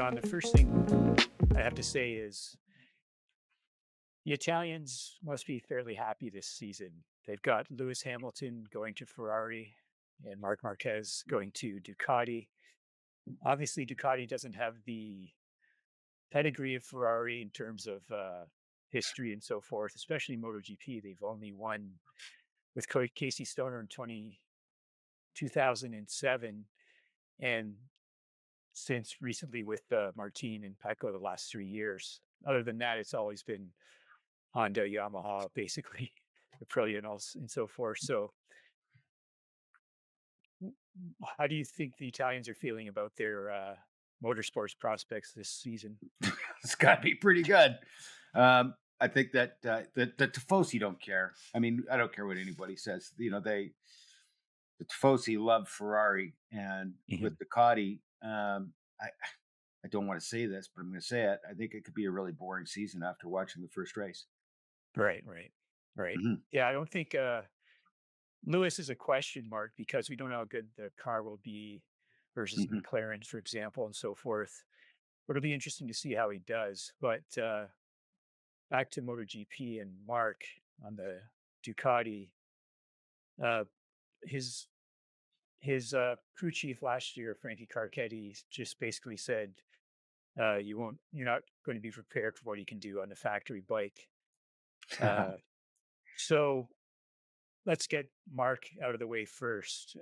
John, the first thing I have to say is the Italians must be fairly happy this season. They've got Lewis Hamilton going to Ferrari and Marc Marquez going to Ducati. Obviously, Ducati doesn't have the pedigree of Ferrari in terms of history and so forth, especially MotoGP. They've only won with Casey Stoner in 2007, and since recently with Martin and Pecco the last 3 years. Other than that, it's always been Honda, Yamaha, basically, Aprilia and so forth. So how do you think the Italians are feeling about their motorsports prospects this season? It's got to be pretty good. I think that the Tifosi don't care. I mean, I don't care what anybody says. You know, the Tifosi love Ferrari, and with Ducati, I don't want to say this, but I'm going to say it. I think it could be a really boring season after watching the first race. Right. Mm-hmm. Yeah, I don't think Lewis is a question mark because we don't know how good the car will be versus McLaren, for example, and so forth. But it'll be interesting to see how he does. But back to MotoGP and Marc on the Ducati, his crew chief last year, Frankie Carchetti, just basically said, you're not going to be prepared for what he can do on the factory bike. So let's get Marc out of the way first.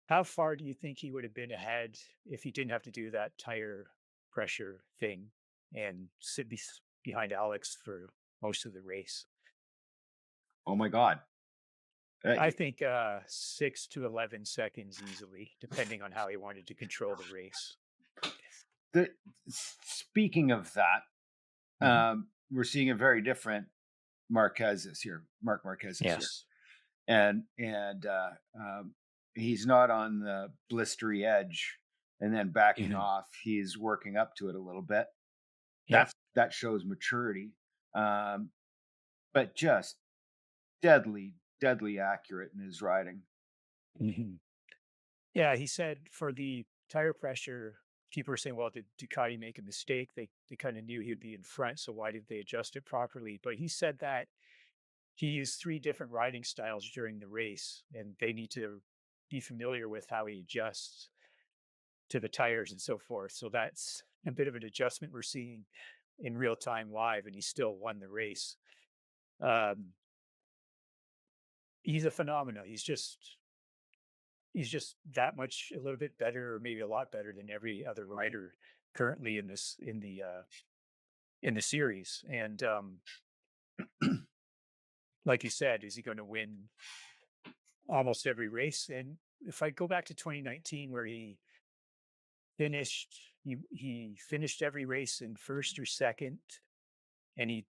How far do you think he would have been ahead if he didn't have to do that tire pressure thing and sit behind Alex for most of the race? Oh my God. I think 6 to 11 seconds easily, depending on how he wanted to control the race. Speaking of that, we're seeing a very different Marquez this year. Marc Marquez this year, and he's not on the blistery edge and then backing off. He's working up to it a little bit. That shows maturity, but just deadly accurate in his riding. Yeah, he said for the tire pressure, people were saying, well, did Ducati make a mistake? They kind of knew he would be in front, so why did they adjust it properly? But he said that he used 3 different riding styles during the race, and they need to be familiar with how he adjusts to the tires and so forth. So that's a bit of an adjustment we're seeing in real time live, and he still won the race. He's a phenomenon. He's just that much, a little bit better, or maybe a lot better than every other rider currently in the series. And like you said, is he going to win almost every race? And if I go back to 2019, where he finished every race in first or second, and he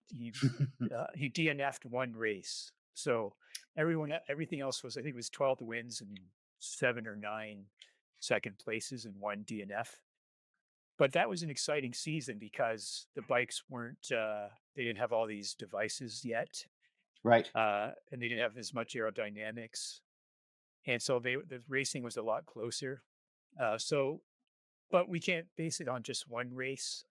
DNF'd one race. So everything else was, I think it was 12 wins and 7 or 9 second places and 1 DNF. But that was an exciting season because the bikes they didn't have all these devices yet. Right. And they didn't have as much aerodynamics. And so the racing was a lot closer. But we can't base it on just one race.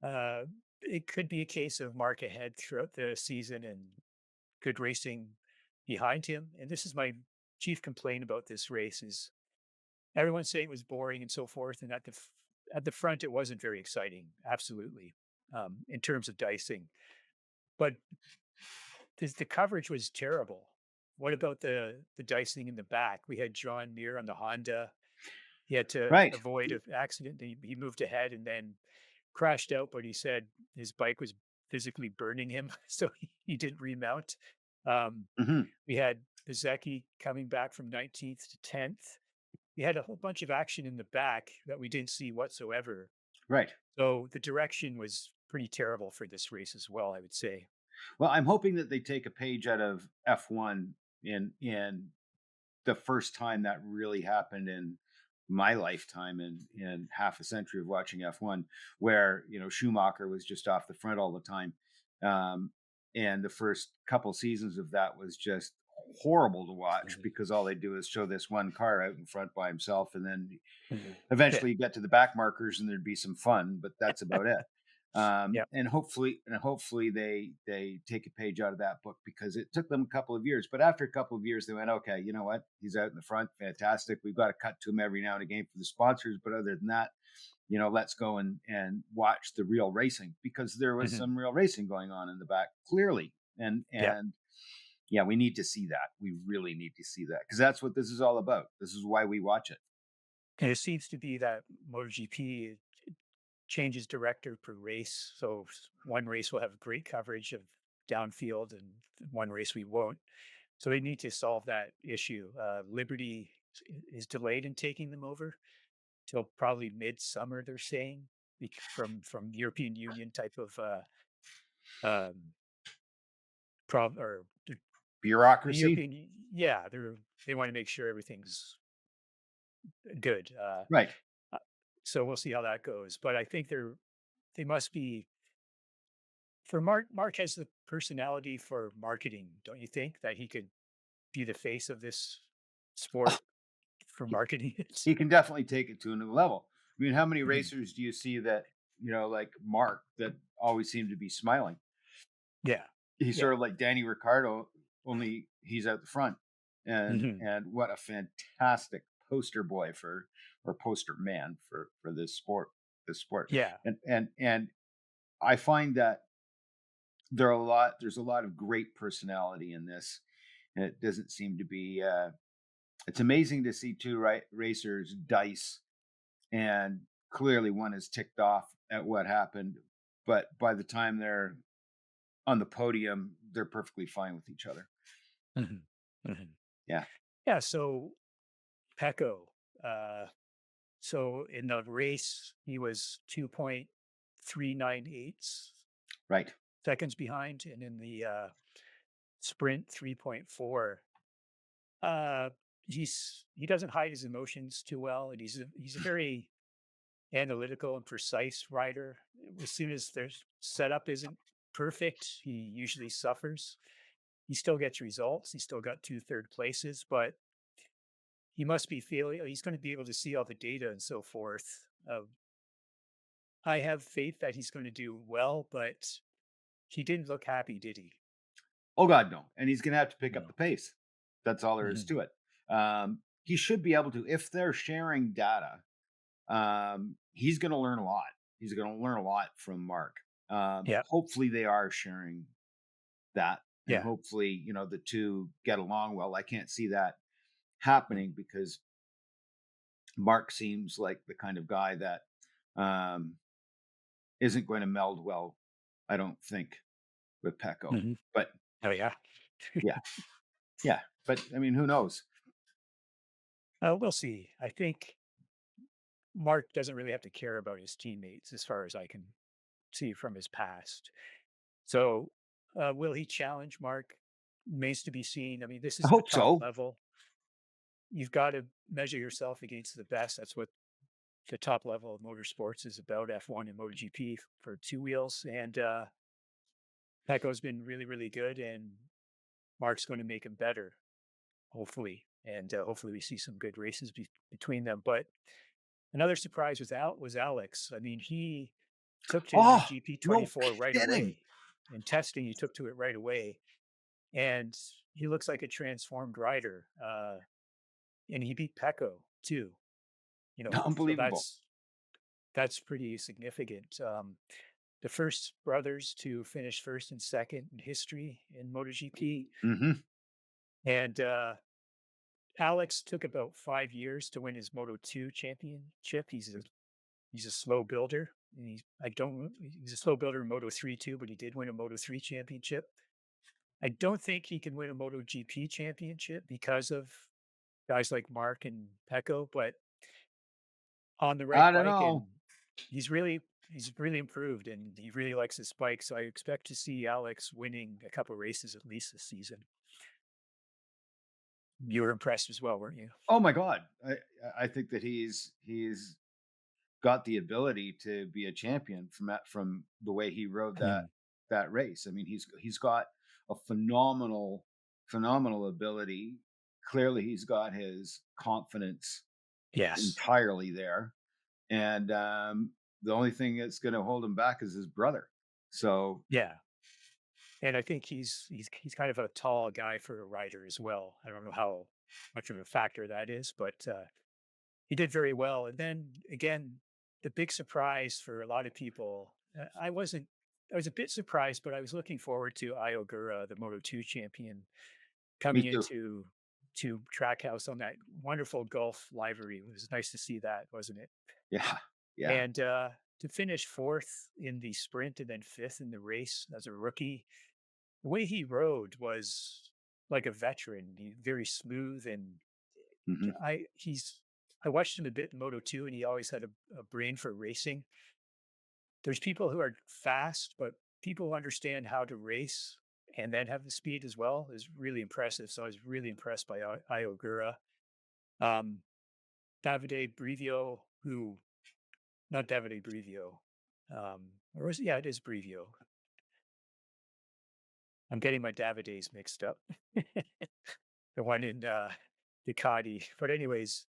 It could be a case of Marc ahead throughout the season and good racing behind him. And this is my chief complaint about this race is everyone's saying it was boring and so forth. And at the front, it wasn't very exciting. Absolutely. In terms of dicing, but the coverage was terrible. What about the dicing in the back? We had John Muir on the Honda. He had to avoid an accident. He moved ahead and then crashed out, but he said his bike was physically burning him, so he didn't remount. We had Bezzecchi coming back from 19th to 10th. We had a whole bunch of action in the back that we didn't see whatsoever. Right. So the direction was pretty terrible for this race as well, I would say. Well, I'm hoping that they take a page out of F1 in the first time that really happened in my lifetime in half a century of watching F1, where Schumacher was just off the front all the time, and the first couple seasons of that was just horrible to watch Mhm. because all they do is show this one car out in front by himself, and then Mhm. Yeah. eventually you get to the back markers and there'd be some fun, but that's about it. Yeah. And hopefully they take a page out of that book, because it took them a couple of years. But after a couple of years, they went, okay, you know what? He's out in the front, fantastic. We've got to cut to him every now and again for the sponsors, but other than that, let's go and watch the real racing, because there was Mhm. some real racing going on in the back, clearly. And Yeah. and yeah, we need to see that. We really need to see that, because that's what this is all about. This is why we watch it. And it seems to be that MotoGP changes director per race. So one race will have great coverage of downfield, and one race we won't. So they need to solve that issue. Liberty is delayed in taking them over till probably midsummer. They're saying from European Union type of um, or the Bureaucracy, European. Yeah, they want to make sure everything's good. right? Uh, so we'll see how that goes. But I think they must be for Mark. Mark has the personality for marketing, don't you think? That he could be the face of this sport for he, marketing it. he can definitely take it to another level. I mean, how many Mhm. racers do you see that, like Mark, that always seem to be smiling? Yeah, He's yeah, sort of like Danny Ricciardo, only he's out the front. and hmm and what a fantastic poster boy for, or poster man for this sport. yeah. And I find that there's a lot of great personality in this, and it doesn't seem to be it's amazing to see two racers dice, and clearly one is ticked off at what happened, but by the time they're on the podium, they're perfectly fine with each other. hmm hmm Yeah, Yeah. So Pecco. Uh, so in the race, he was 2.398 right. seconds behind, and in the sprint, 3.4. Uh, he doesn't hide his emotions too well, and he's a very analytical and precise rider. As soon as their setup isn't perfect, he usually suffers. He still gets results. He still got two third places, but he must be feeling he's going to be able to see all the data and so forth. I have faith that he's going to do well, but he didn't look happy, did he? Oh God, no. And he's going to have to pick up the No. pace. That's all there is hmm to it. He should be able to, if they're sharing data. He's going to learn a lot. He's going to learn a lot from Mark. Yeah. Hopefully they are sharing that, and Yeah. hopefully, the two get along well. I can't see that happening, because Mark seems like the kind of guy that um, isn't going to meld well, I don't think, with Pecco. hmm But Oh yeah. yeah, yeah. But I mean, who knows? We'll see. I think Mark doesn't really have to care about his teammates, as far as I can see from his past. So, will he challenge Mark? Remains to be seen. I mean, this I is the hope top so. level. You've got to measure yourself against the best. That's what the top level of motorsports is about. F1 and MotoGP for two wheels, and Pecco's been really, really good, and Mark's going to make him better, hopefully, and hopefully we see some good races between them. But another surprise was Alex. I mean, he took to the Oh, no GP24 right kidding. away. In testing, he took to it right away, and he looks like a transformed rider. And he beat Pecco too. So Unbelievable. that's pretty significant. The first brothers to finish first and second in history in MotoGP, Hmm. and Alex took about 5 years to win his Moto2 championship. He's a slow builder, and he's a slow builder in Moto3 too, but he did win a Moto3 championship. I don't think he can win a MotoGP championship because of guys like Mark and Pecco, but on the right I don't bike, know. and he's really improved, and he really likes his bike. So I expect to see Alex winning a couple races at least this season. You were impressed as well, weren't you? Oh my God. I think that he's got the ability to be a champion from the way he rode that Mhm. that race. I mean, he's got a phenomenal phenomenal ability. Clearly, he's got his confidence Yes. entirely there, and the only thing that's going to hold him back is his brother. So, Yeah. And I think he's kind of a tall guy for a rider as well. I don't know how much of a factor that is, but he did very well. And then again, the big surprise for a lot of people, I wasn't. I was a bit surprised, but I was looking forward to Ogura, the Moto2 champion, me coming too. into to Trackhouse on that wonderful Gulf livery. It was nice to see that, wasn't it? Yeah, yeah. And to finish fourth in the sprint and then fifth in the race as a rookie, the way he rode was like a veteran. Very smooth, and Hmm. he's I watched him a bit in Moto 2, and he always had a brain for racing. There's people who are fast, but people who understand how to race and then have the speed as well is really impressive. So I was really impressed by Iogura. Um, Davide Brivio, who not Davide Brivio, or was yeah, it is Brivio. I'm getting my Davides mixed up. The one in Ducati. But anyways,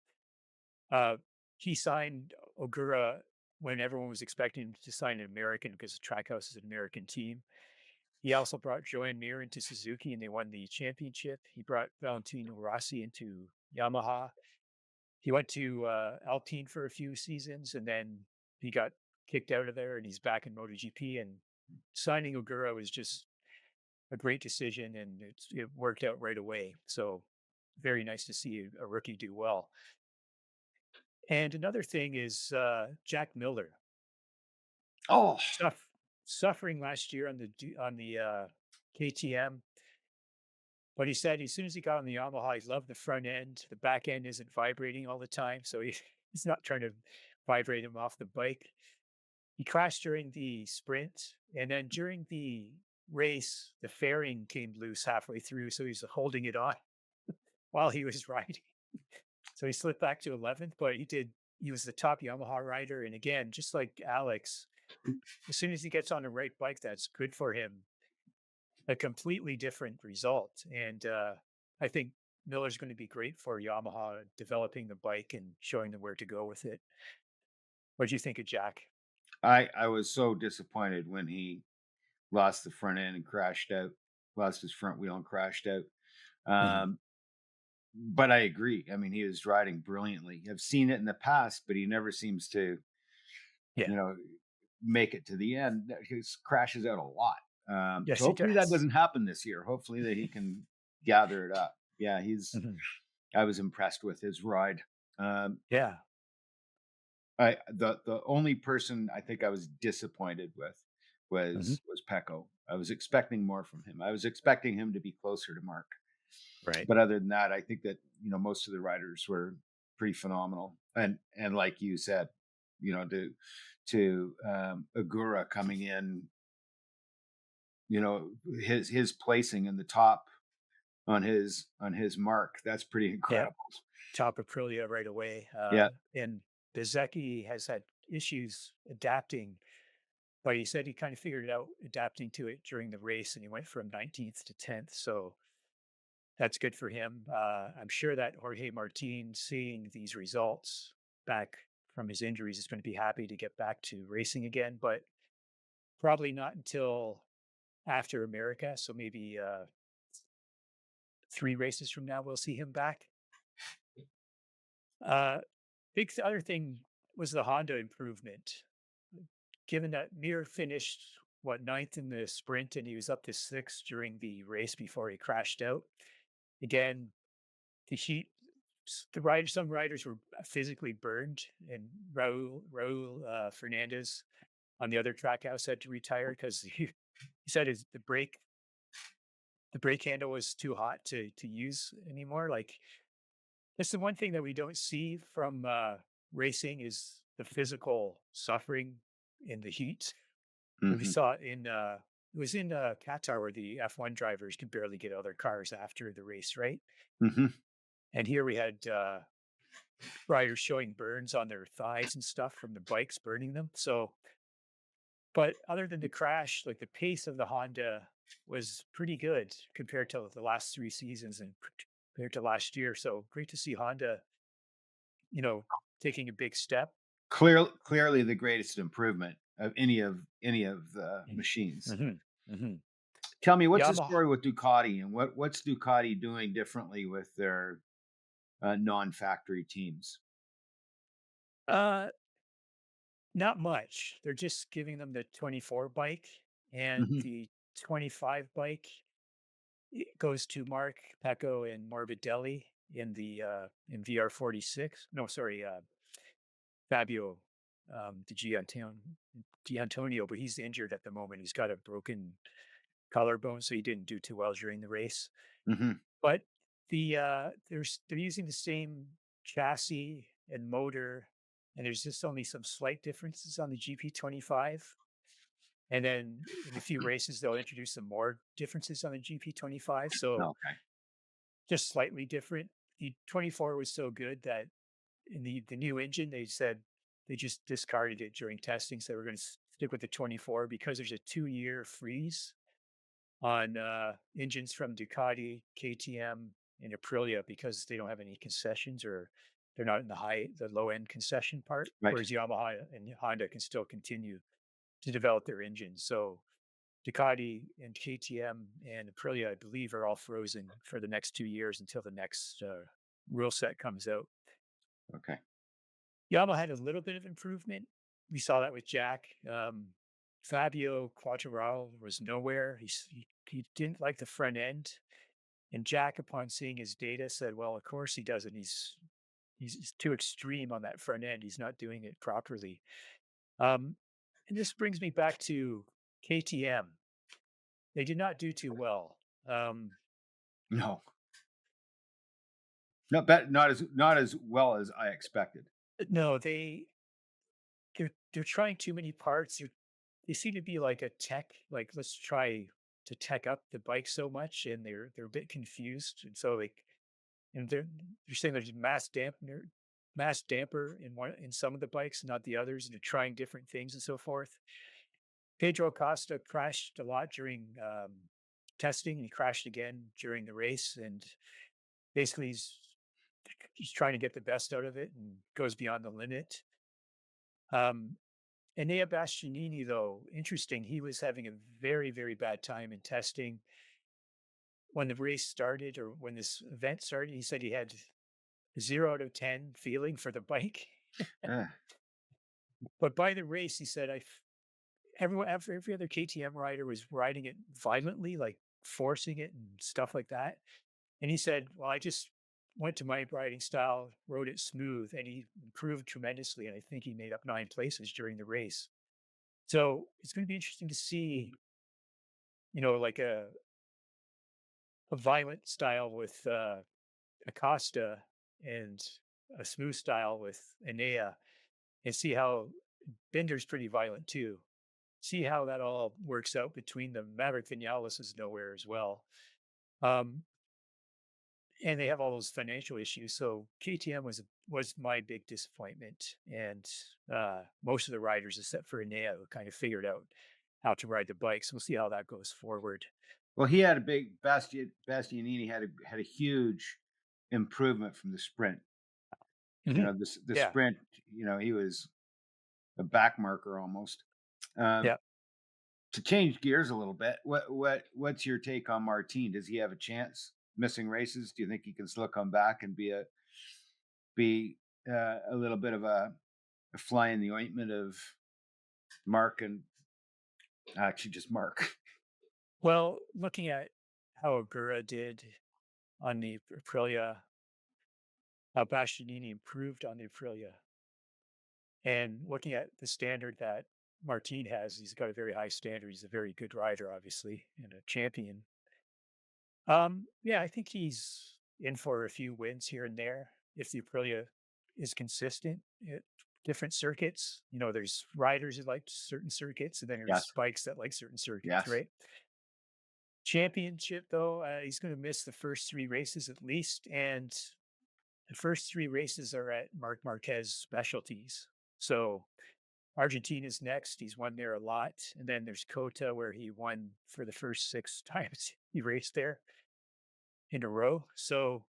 uh, he signed Ogura when everyone was expecting him to sign an American because Trackhouse is an American team. He also brought Joan Mir into Suzuki and they won the championship. He brought Valentino Rossi into Yamaha. He went to Alpine for a few seasons and then he got kicked out of there and he's back in MotoGP. And signing Ogura was just a great decision and it worked out right away. So very nice to see a rookie do well. And another thing is Jack Miller Oh, suff- suffering last year on the KTM, but he said as soon as he got on the Yamaha, he loved the front end. The back end isn't vibrating all the time, so he's not trying to vibrate him off the bike. He crashed during the sprint, and then during the race, the fairing came loose halfway through, so he's holding it on while he was riding. So he slipped back to 11th, but he was the top Yamaha rider. And again, just like Alex, as soon as he gets on the right bike, that's good for him. A completely different result. And I think Miller's going to be great for Yamaha developing the bike and showing them where to go with it. What do you think of Jack? I was so disappointed when he lost the front end and crashed out, lost his front wheel and crashed out. Hmm. Um, but I agree. I mean, he was riding brilliantly. I've seen it in the past, but he never seems to, Yeah. you know, make it to the end. He crashes out a lot. So Yes, he hopefully that does. doesn't happen this year. Hopefully that he can gather it up. Yeah, Hmm. I was impressed with his ride. Um, Yeah. the only person I think I was disappointed with Hmm. was Pecco. I was expecting more from him. I was expecting him to be closer to Mark. Right. But other than that, I think that most of the riders were pretty phenomenal. And like you said, to Agura coming in, his placing in the top on his mark, that's pretty Yeah. incredible. Top Aprilia right away. Yeah. And Bezecchi has had issues adapting, but he said he kind of figured it out adapting to it during the race and he went from 19th to 10th. So that's good for him. I'm sure that Jorge Martin, seeing these results back from his injuries, is going to be happy to get back to racing again, but probably not until after America. So maybe 3 races from now, we'll see him back. Uh, other thing was the Honda improvement. Given that Mir finished ninth in the sprint and he was up to sixth during the race before he crashed out. Again, the heat, some riders were physically burned, and Raul Fernandez on the other track house had to retire because he said the brake handle was too hot to use anymore. Like that's the one thing that we don't see from racing is the physical suffering in the heat. We Hmm. saw it in it was in Qatar where the F1 drivers could barely get out of their cars after the race, right? Hmm. And here we had riders showing burns on their thighs and stuff from the bikes burning them. So, but other than the crash, like the pace of the Honda was pretty good compared to the last 3 seasons and compared to last year. So great to see Honda, you know, taking a big step. Clearly the greatest improvement of any of the Mhm. machines. Mhm. Mhm. Tell me, what's the Yamaha, story with Ducati, and what's Ducati doing differently with their non-factory teams? uh, not much. They're just giving them the 24 bike and Hmm. the 25 bike. It goes to Mark, Pecco, and Morbidelli in VR46. No, sorry, Fabio D'Antonio, but he's injured at the moment. He's got a broken collarbone, so he didn't do too well during the race. Hmm. But they're using the same chassis and motor, and there's just only some slight differences on the GP25. And then in a few races, they'll introduce some more differences on the GP25. So Okay. just slightly different. The 24 was so good that in the new engine, they said they just discarded it during testing. So we're going to stick with the 24 because there's a 2-year freeze on engines from Ducati, KTM, and Aprilia because they don't have any concessions or they're not in the low end concession part, Right. whereas Yamaha and Honda can still continue to develop their engines. So Ducati and KTM and Aprilia, I believe, are all frozen for the next 2 years until the next rule set comes out. Okay. Yamaha had a little bit of improvement. We saw that with Jack. Fabio Quartararo was nowhere. He didn't like the front end. And Jack, upon seeing his data, said, "Well, of course he doesn't. He's too extreme on that front end. He's not doing it properly." Um, and this brings me back to KTM. They did not do too well. Um, No, not as well as I expected. no, they're trying too many parts. They seem to be like a tech, like let's try to tech up the bike so much, and they're a bit confused, and so like, and they're saying there's mass damper in some of the bikes, not the others, and they're trying different things and so forth. Pedro Acosta crashed a lot during testing, and he crashed again during the race, and basically he's trying to get the best out of it and goes beyond the limit. Um, Enea Bastianini, though, interesting. He was having a very, very bad time in testing. When the race started or when this event started, he said he had a 0 out of 10 feeling for the bike. Eh, But by the race, he said, every other KTM rider was riding it violently, like forcing it and stuff like that. And he said, well, I just went to my riding style, rode it smooth, and he improved tremendously. And I think he made up 9 places during the race. So it's going to be interesting to see, like a violent style with Acosta and a smooth style with Enea, and see how Binder's pretty violent too. See how that all works out between them. Maverick Vinales is nowhere as well. Um, and they have all those financial issues. So KTM was my big disappointment, and most of the riders, except for Enea, kind of figured out how to ride the bikes. We'll see how that goes forward. well, he had a big Bastianini had a huge improvement from the sprint. Hmm. The Yeah, sprint. He was a back marker almost. Um, yeah. to change gears a little bit, what's your take on Martin? Does he have a chance? Missing races? Do you think he can still come back and be a little bit of a fly in the ointment of Mark and actually just Mark? Well, looking at how Ogura did on the Aprilia, how Bastianini improved on the Aprilia, and looking at the standard that Martin has, he's got a very high standard. He's a very good rider, obviously, and a champion. Yeah, I think he's in for a few wins here and there if the Aprilia is consistent at different circuits. There's riders who like certain circuits, and then Yes, there's bikes that like certain circuits, yes. right? Championship, though, he's going to miss the first 3 races at least, and the first 3 races are at Marc Marquez specialties. So Argentina's next. He's won there a lot. And then there's Cota, where he won for the first 6 times he raced there in a row. So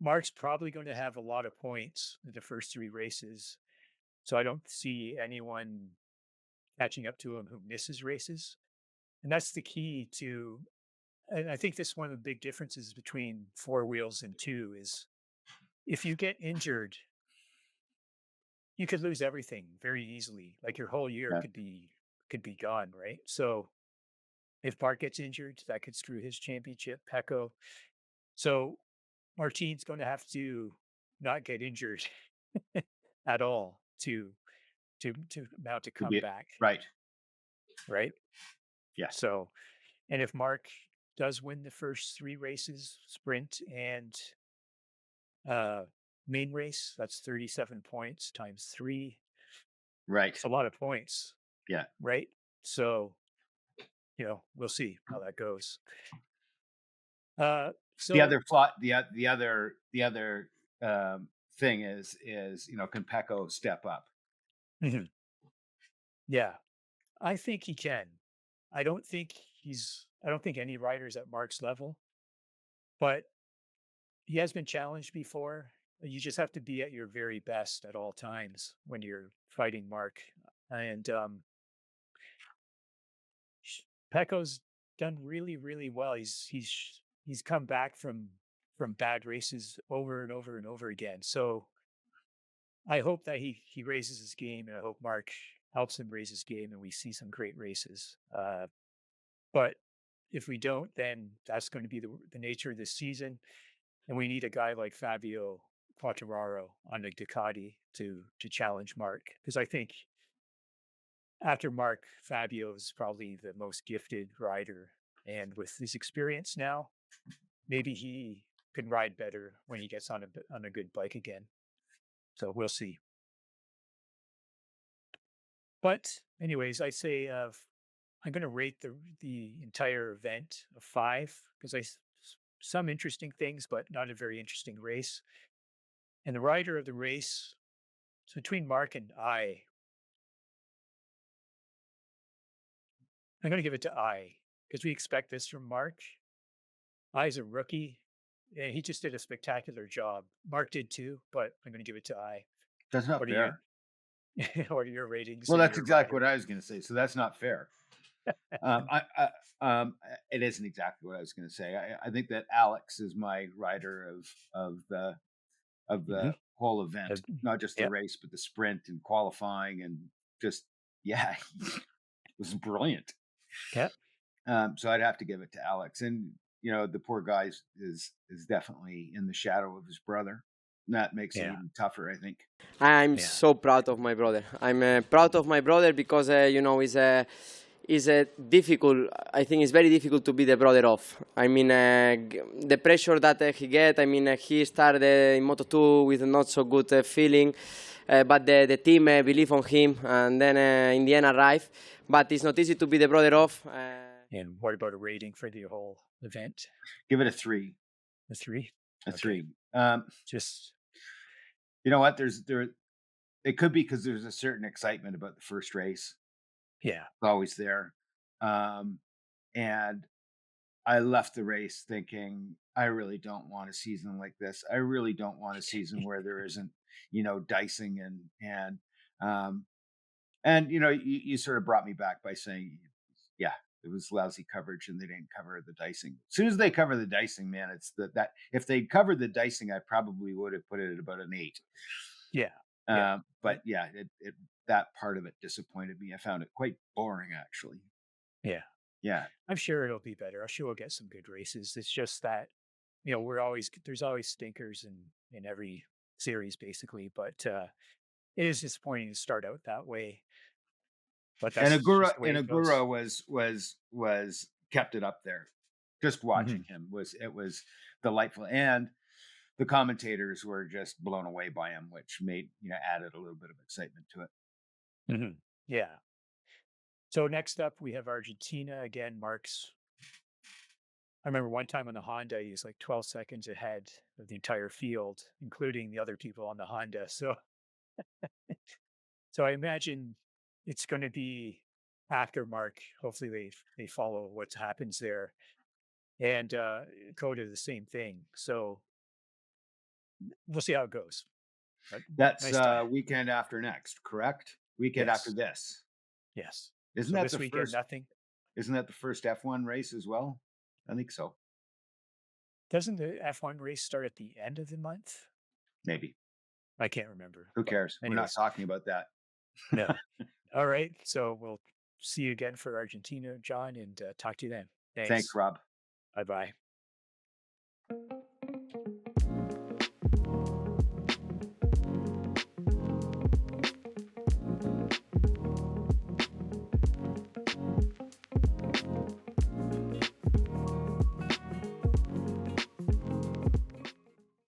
Mark's probably going to have a lot of points in the first 3 races. So I don't see anyone catching up to him who misses races. And that's the key to, and I think this is one of the big differences between four wheels and two is if you get injured, you could lose everything very easily. Like your whole year Yeah. could be gone, right? So if Bart gets injured, that could screw his championship, Pecco. So Martin's going to have to not get injured at all to mount a To be comeback, right. right? Yeah. So, and if Mark does win the first 3 races, sprint and uh main race, that's 37 points times 3. Right. It's a lot of points, Yeah. right? So, we'll see how that goes. The So other plot, the other thing is can Pecco step up? mhm, yeah, I think he can. I don't think any rider's at Mark's level, but he has been challenged before. You just have to be at your very best at all times when you're fighting Mark. And Pecco's done really, really well. He's come back from bad races over and over and over again. So I hope that he raises his game, and I hope Mark helps him raise his game, and we see some great races. But if we don't, then that's going to be the nature of this season, and we need a guy like Fabio Quartararo on the Ducati to challenge Mark, because I think after Mark, Fabio is probably the most gifted rider, and with his experience now, maybe he can ride better when he gets on a good bike again. So we'll see. But anyways, I say I'm going to rate the entire event a 5 because some interesting things, but not a very interesting race. And the rider of the race, it's between Mark and I'm going to give it to because we expect this from Mark. I's a rookie. And he just did a spectacular job. Mark did too, but I'm going to give it to That's not What are your fair. what are your ratings Well, and that's your exactly what rider? I was going to say. So that's not fair. It isn't exactly what I was going to say. I think that Alex is my rider of the of Hmm. the whole event, not just the Yeah, race, but the sprint and qualifying and just yeah, he was brilliant. yeah, So I'd have to give it to Alex, and the poor guy is definitely in the shadow of his brother. And that makes it yeah, even tougher, I think. I'm yeah, so proud of my brother. I'm proud of my brother because is a difficult. I think it's very difficult to be the brother of. I mean, the pressure that he get. I mean, he started in Moto2 with not so good feeling, but the team believe on him, and then in the end arrive. But it's not easy to be the brother of. And what about a rating for the whole event? Give it a 3. A 3? A Okay. 3. Just You know what? There. It could be because there's a certain excitement about the first race. yeah. It's always there, and I left the race thinking, I really don't want a season like this. I really don't want a season where there isn't, dicing um, you sort of brought me back by saying, yeah, it was lousy coverage and they didn't cover the dicing. As soon as they cover the dicing, man, it's that if they covered the dicing, I probably would have put it at about an 8. Yeah. Yeah. But yeah, it that part of it disappointed me. I found it quite boring, actually. Yeah. Yeah, I'm sure it'll be better. I'm sure we'll get some good races. It's just that, there's always stinkers in every series basically, but it is disappointing to start out that way. But and that's just the way it Ogura goes. was kept it up there. Just Hmm. watching him was delightful, and the commentators were just blown away by him, which made added a little bit of excitement to it. Hmm. Yeah. So next up we have Argentina again. I remember one time on the Honda, he was like 12 seconds ahead of the entire field, including the other people on the Honda. So So I imagine it's going to be after Mark. Hopefully they follow what happens there and go to the same thing. So we'll see how it goes. But That's nice time. weekend after next, correct? Weekend after Yes. this. Yes. Isn't So that this the weekend, first? nothing. Isn't that the first F1 race as well? I think so. Doesn't the F1 race start at the end of the month? Maybe. I can't remember. Who cares? We're not Anyways, talking about that. no. All right. So we'll see you again for Argentina, John, and talk to you then. Thanks, Thanks. Rob. Bye bye.